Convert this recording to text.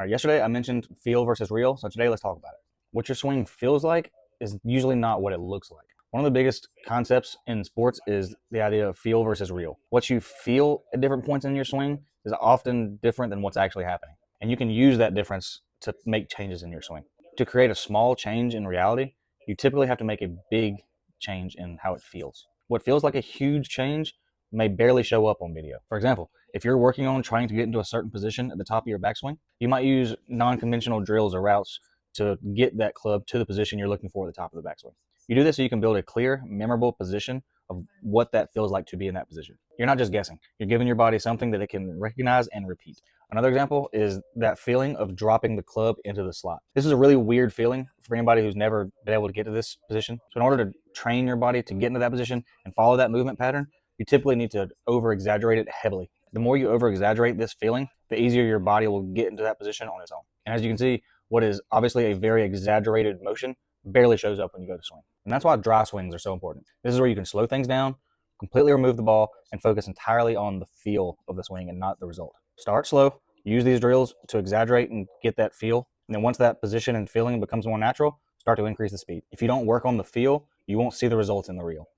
All right, yesterday I mentioned feel versus real, so today let's talk about it. What your swing feels like is usually not what it looks like. One of the biggest concepts in sports is the idea of feel versus real. What you feel at different points in your swing is often different than what's actually happening. And you can use that difference to make changes in your swing. To create a small change in reality, you typically have to make a big change in how it feels. What feels like a huge change may barely show up on video. For example, if you're working on trying to get into a certain position at the top of your backswing, you might use non-conventional drills or routes to get that club to the position you're looking for at the top of the backswing. You do this so you can build a clear, memorable position of what that feels like to be in that position. You're not just guessing. You're giving your body something that it can recognize and repeat. Another example is that feeling of dropping the club into the slot. This is a really weird feeling for anybody who's never been able to get to this position. So in order to train your body to get into that position and follow that movement pattern, you typically need to over exaggerate it heavily. The more you over exaggerate this feeling, the easier your body will get into that position on its own. And as you can see, what is obviously a very exaggerated motion barely shows up when you go to swing. And that's why dry swings are so important. This is where you can slow things down, completely remove the ball, and focus entirely on the feel of the swing and not the result. Start slow, use these drills to exaggerate and get that feel. And then once that position and feeling becomes more natural, start to increase the speed. If you don't work on the feel, you won't see the results in the reel.